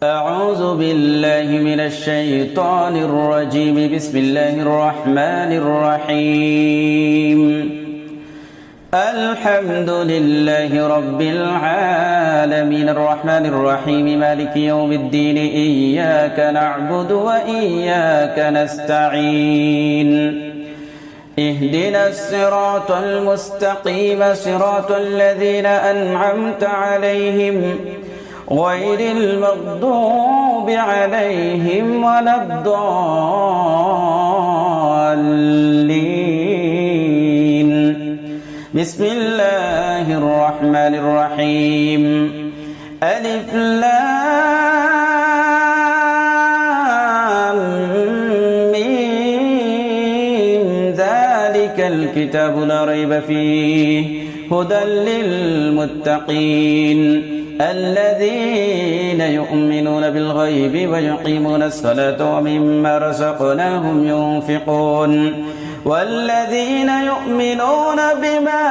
أعوذ بالله من الشيطان الرجيم. بسم الله الرحمن الرحيم. الحمد لله رب العالمين الرحمن الرحيم مالك يوم الدين. إياك نعبد وإياك نستعين. اهدنا الصراط المستقيم صراط الذين أنعمت عليهم غير المغضوب عليهم ولا الضالين. بسم الله الرحمن الرحيم. ألف لام ميم ذلك الكتاب لا ريب فيه هدى للمتقين الذين يؤمنون بالغيب ويقيمون الصلاة ومما رزقناهم ينفقون والذين يؤمنون بما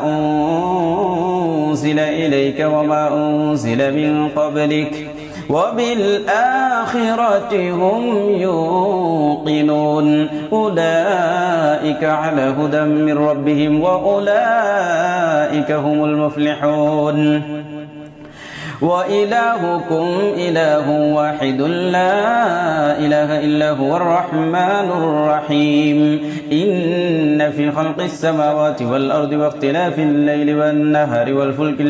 أنزل إليك وما أنزل من قبلك وبالآخرة هم يوقنون أولئك على هدى من ربهم وأولئك هم المفلحون. وإلهكم إله واحد لا إله إلا هو الرحمن الرحيم. إن في خلق السماوات والأرض واختلاف الليل والنهار والفلك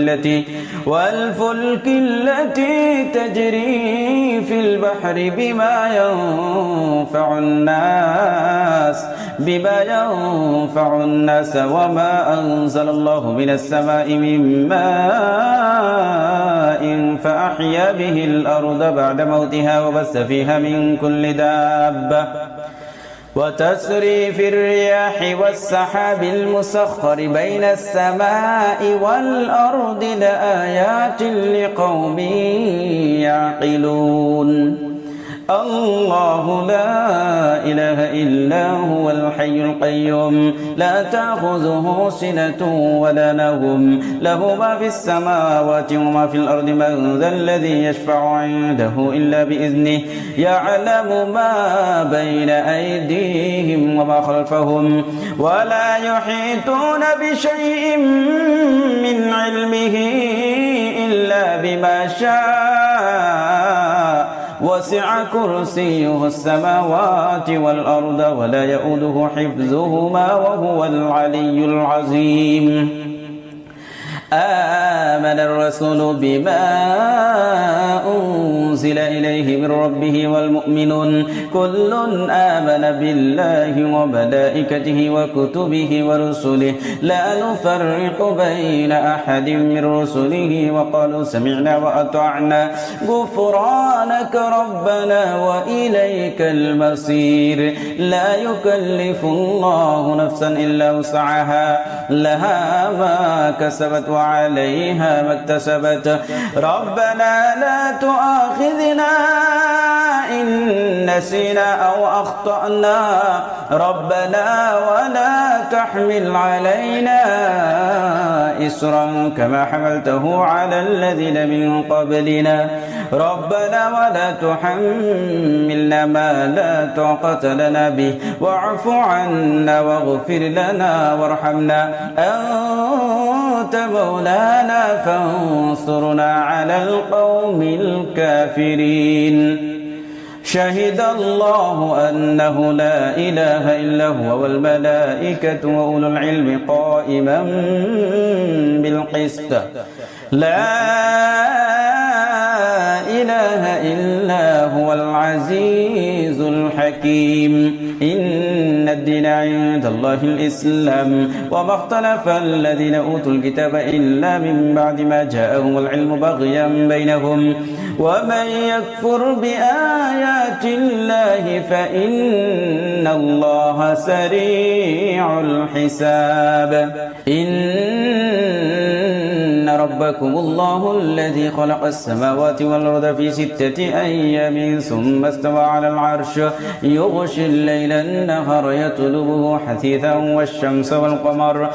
التي تجري في البحر بما ينفع الناس وما أنزل الله من السماء من ماء فأحيا به الأرض بعد موتها وبث فيها من كل دابة وتسري في الرياح والسحاب المسخر بين السماء والأرض لآيات لقوم يعقلون. الله لا إله إلا هو الحي القيوم لا تأخذه سنة ولا نوم له ما في السماوات وما في الأرض من ذا الذي يشفع عنده إلا بإذنه يعلم ما بين أيديهم وما خلفهم ولا يحيطون بشيء من علمه إلا بما شاء وسع كرسيه السماوات والأرض ولا يؤوده حفظهما وهو العلي العظيم. آمن الرسول بما أنزل إليه من ربه والمؤمنون كل آمن بالله وملائكته وكتبه ورسله لا نفرق بين أحد من رسله وقالوا سمعنا وأطعنا غفرانك ربنا وإليك المصير. لا يكلف الله نفسا إلا وسعها لها ما كسبت وعليها ما اكتسبت ربنا لا تؤاخذنا إن نسينا أو أخطأنا ربنا ولا تحمل علينا إصرا كما حملته على الذين من قبلنا ربنا ولا تحملنا ما لا طاقة لنا به واعف عنا واغفر لنا وارحمنا أنت مولانا فانصرنا على القوم الكافرين. شهد الله أنه لا إله إلا هو والملائكة وأولو العلم قائما بالقسط لا إله إلا هو العزيز الحكيم. إن الدين عند الله الإسلام وما اختلف الذين أوتوا الكتاب إلا من بعد ما جاءهم العلم بغيا بينهم ومن يكفر بآيات الله فإن الله سريع الحساب. إن ربكم الله الذي خلق السماوات والأرض في 6 أيام ثم استوى على العرش يغشي الليل النهار يطلبه حثيثا والشمس والقمر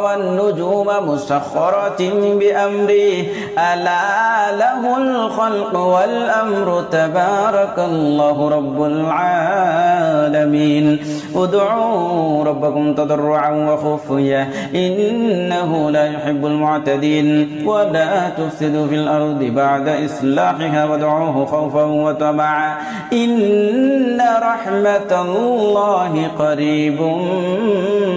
والنجوم مسخرات بأمره ألا له الخلق والأمر تبارك الله رب العالمين ادعوا ربكم تضرعا وخفيا إنه لا يحب المعتدين ولا تفسدوا في الأرض بعد إصلاحها وادعوه خوفا وطمعا إن رحمة الله قريب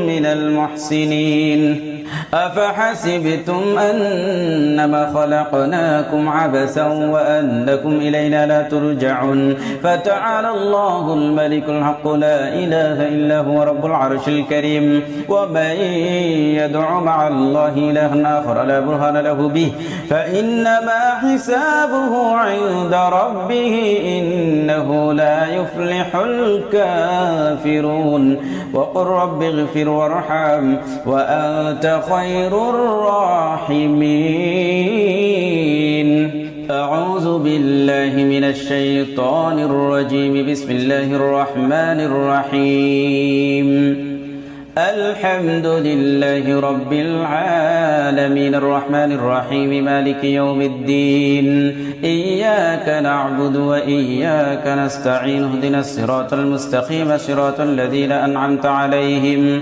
من المحسنين أفحسبتم أنما خلقناكم عبثا وأنكم إلينا لا ترجعون فتعالى الله الملك الحق لا إله إلا هو رب العرش الكريم ومن يدع مع الله إلها آخر لا برهان له به فإنما حسابه عند ربه إنه لا يفلح الكافرون وقل رب اغفر وارحم وأنت خير الراحمين أعوذ بالله من الشيطان الرجيم بسم الله الرحمن الرحيم الحمد لله رب العالمين الرحمن الرحيم مالك يوم الدين إياك نعبد وإياك نستعين اهدنا الصراط المستقيم صراط الذين أنعمت عليهم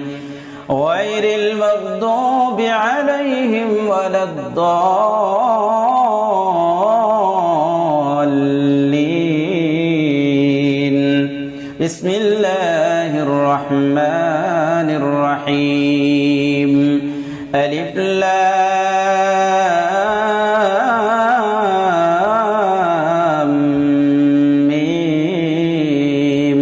غير المغضوب عليهم ولا الضالين بسم الله الرحمن الرحيم ألف لام ميم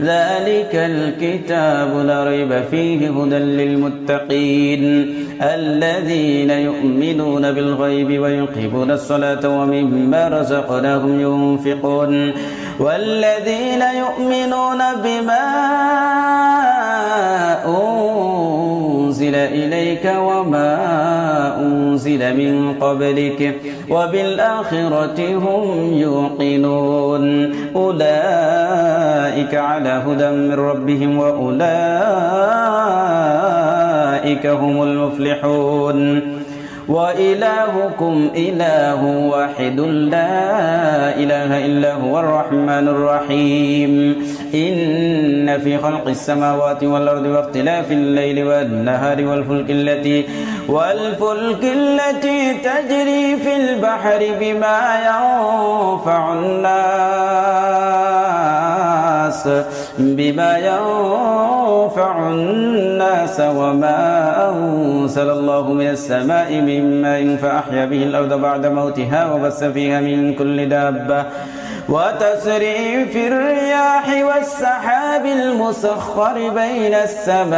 ذلك الكتاب لا ريب فيه هدى للمتقين الذين يؤمنون بالغيب ويقيمون الصلاة ومما رزقناهم ينفقون والذين يؤمنون بما أنزل إليك وما أنزل من قبلك وبالآخرة هم يوقنون أولئك على هدى من ربهم وأولئك هم المفلحون وإلهكم إله واحد لا إله إلا هو الرحمن الرحيم إن في خلق السماوات والأرض واختلاف الليل والنهار والفلك التي تجري في البحر بما ينفع الناس وما أنزل الله من السماء من ماء فأحيا به الأرض بعد موتها وبث فيها من كل دابة وتسريف الرياح والسحاب المسخر بين السماء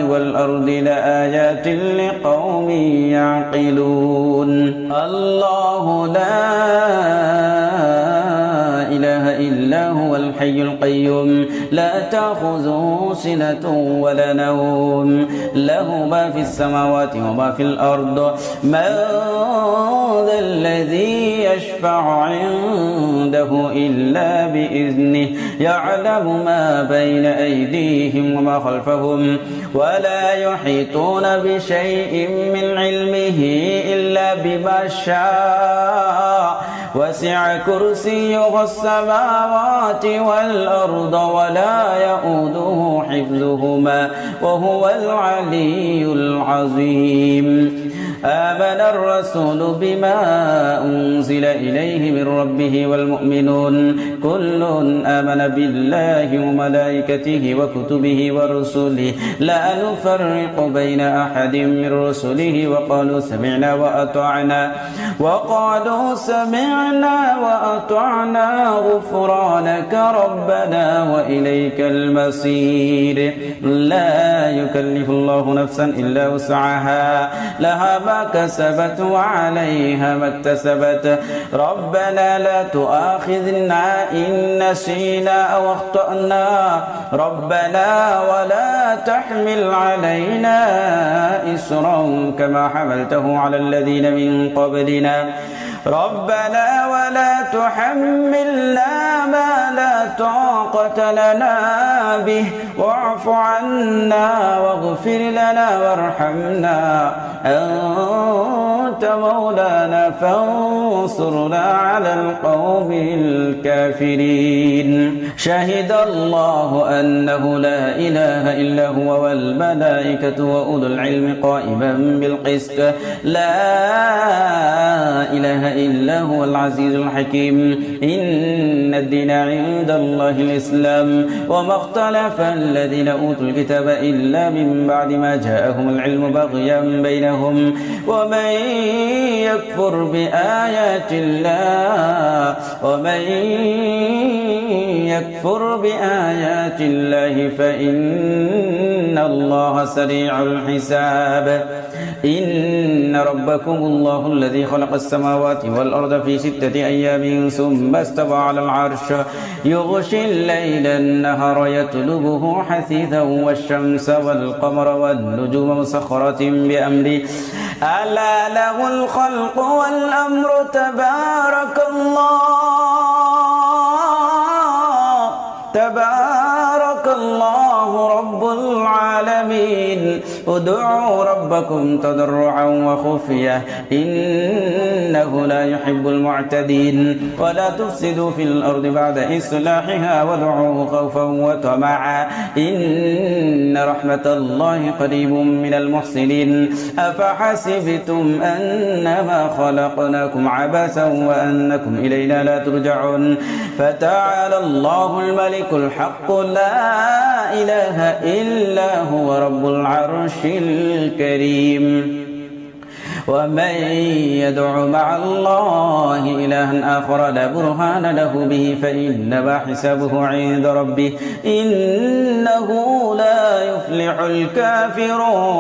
والأرض لآيات لقوم يعقلون الله لا إله إلا هو الحي القيوم لا تأخذه سنة ولا نوم له ما في السماوات وما في الأرض من ذا الذي يشفع عنده إلا بإذنه يعلم ما بين أيديهم وما خلفهم ولا يحيطون بشيء من علمه إلا بما شاء وسع كرسيه السماوات والأرض ولا يؤوده حفظهما وهو العلي العظيم آمن الرسول بما أنزل إليه من ربه والمؤمنون كل آمن بالله وملائكته وكتبه ورسله لا نفرق بين أحد من رسله وقالوا سمعنا وأطعنا غفرانك ربنا وإليك المصير لا يكلف الله نفسا إلا وسعها لها ما ما كسبت وعليها ما اكتسبت ربنا لا تؤاخذنا إن نسينا أو أخطأنا ربنا ولا تحمل علينا إصرا كما حملته على الذين من قبلنا ربنا ولا تحملنا ما لا طاقة لنا به واعف عنا واغفر لنا وارحمنا أنت مولانا فانصرنا على القوم الكافرين شهد الله أنه لا إله إلا هو والملائكة وأولو العلم قائما بالقسط لا إله إلا هو العزيز الحكيم إن الدين عند الله الإسلام وما اختلف الذين أوتوا الكتاب إلا من بعد ما جاءهم العلم بغيا بينهم ومن يكفر بآيات الله فإن الله سريع الحساب إن ربكم الله الذي خلق السماوات والأرض في 6 أيام ثم استوى على العرش يغشي الليل النهار يطلبه حثيثا والشمس والقمر والنجوم مسخرات بأمره ألا له الخلق والأمر تبارك الله رب العالمين ادعوا ربكم تضرعا وخفية إنه لا يحب المعتدين ولا تفسدوا في الأرض بعد إصلاحها وادعوه خوفا وطمعا إن رحمة الله قريب من المحسنين أفحسبتم أنما خلقناكم عبثا وأنكم إلينا لا ترجعون فتعالى الله الملك الحق لا إله إلا هو رب العرش الكريم ومن يدع مع الله إلها آخر لا برهان له به فإنما حسابه عند ربه إنه لا يفلح الكافرون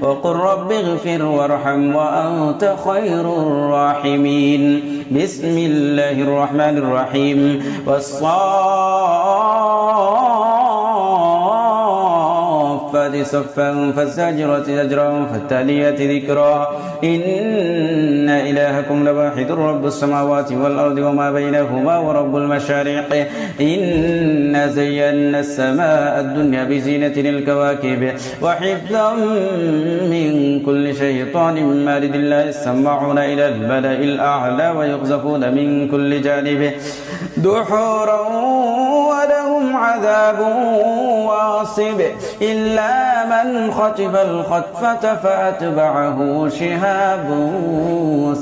وقل رب اغفر وارحم وأنت خير الراحمين بسم الله الرحمن الرحيم والصافات صفا فالزاجرات زجرا فالتاليات ذكرا إن إلهكم لواحد رب السماوات والأرض وما بينهما ورب المشارق إنا زينا السماء الدنيا بزينة الكواكب وحفظا من كل شيطان مارد لا يسمعون إلى الملأ الأعلى ويقذفون من كل جانب دحورا ولهم عذاب واصب إلا من خطف الخطفة فأتبعه شهاب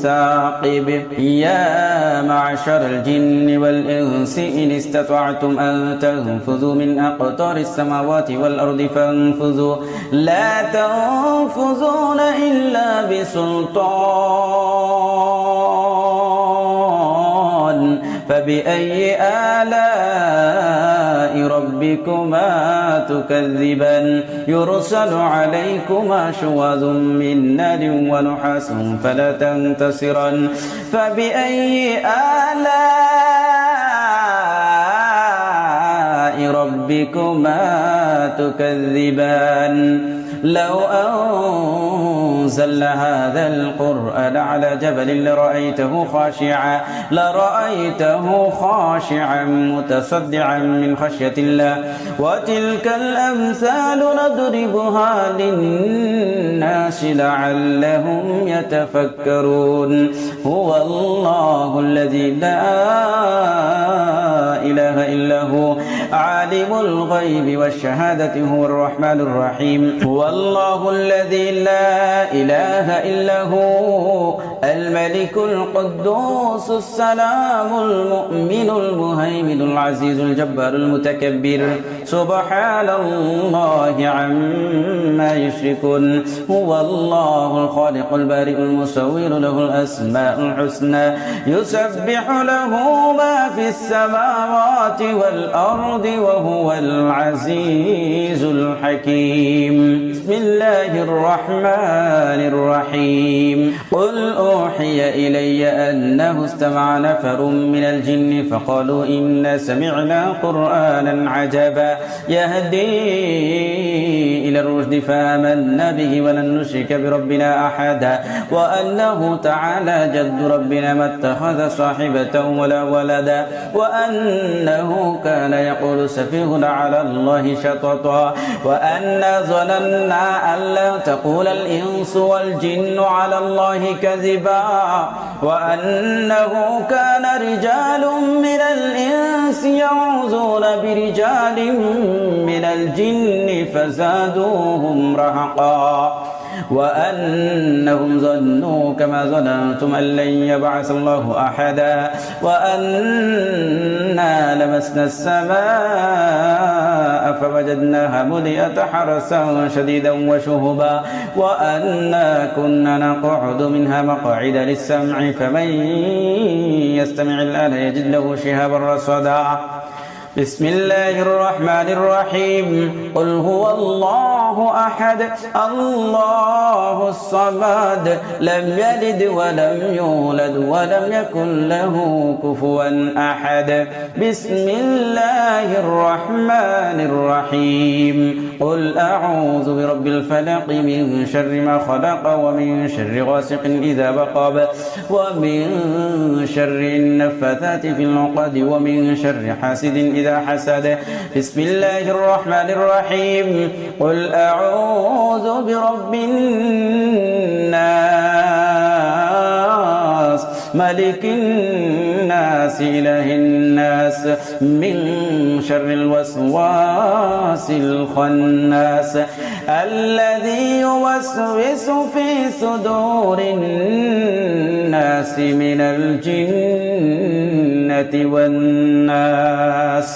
ثاقب يا معشر الجن والإنس إن استطعتم أن تنفذوا من أقطار السماوات والأرض فانفذوا لا تنفذون إلا بسلطان فبأي آلاء ربكما تكذبان يرسل عليكما شواظ من نار ونحاس فلا تنتصران فبأي آلاء ربكما تكذبان لو أنزلنا هذا القرآن على جبل لرأيته خاشعا متصدعا من خشية الله وتلك الأمثال نضربها للناس لعلهم يتفكرون هو الله الذي لا إله إلا هو عالم الغيب والشهادة هو الرحمن الرحيم هو الله الذي لا إله إلا هو الملك القدوس السلام المؤمن المهيمن العزيز الجبار المتكبر سبحان الله عما يشركون هو الله الخالق البارئ المصور له الأسماء الحسنى يسبح له ما في السماوات والأرض والأرض وهو العزيز الحكيم. بسم الله الرحمن الرحيم. قل أوحي إلي أنه استمع نفر من الجن فقالوا إنا سمعنا قرآنا عجبا يهدي إلى الرشد فآمنا به ولن نشرك بربنا أحدا وأنه تعالى جد ربنا ما اتخذ صاحبة ولا ولدا وأنه كان يقول سفيهنا على الله شططا وأنا ظننا أن لا تقول الإنس والجن على الله كذبا وأنه كان رجال من الإنس يعوذون برجال من الجن فزادوهم رهقا وأنهم ظنوا كما ظننتم أن لن يبعث الله أحدا وأنا لمسنا السماء فوجدناها ملئت حرسا شديدا وشهبا وأنا كنا نقعد منها مقاعد للسمع فمن يستمع الآن يجد له شهابا رصدا. بسم الله الرحمن الرحيم. قل هو الله أحد الله الصمد لم يلد ولم يولد ولم يكن له كفوا أحد. بسم الله الرحمن الرحيم. قل أعوذ برب الفلق من شر ما خلق ومن شر غاسق إذا وقب ومن شر النفاثات في العقد ومن شر حاسد إذا حسد. بسم الله الرحمن الرحيم. قل أعوذ برب الناس ملك الناس إله الناس من شر الوسواس الخناس الذي يوسوس في صدور الناس من الجنة والناس.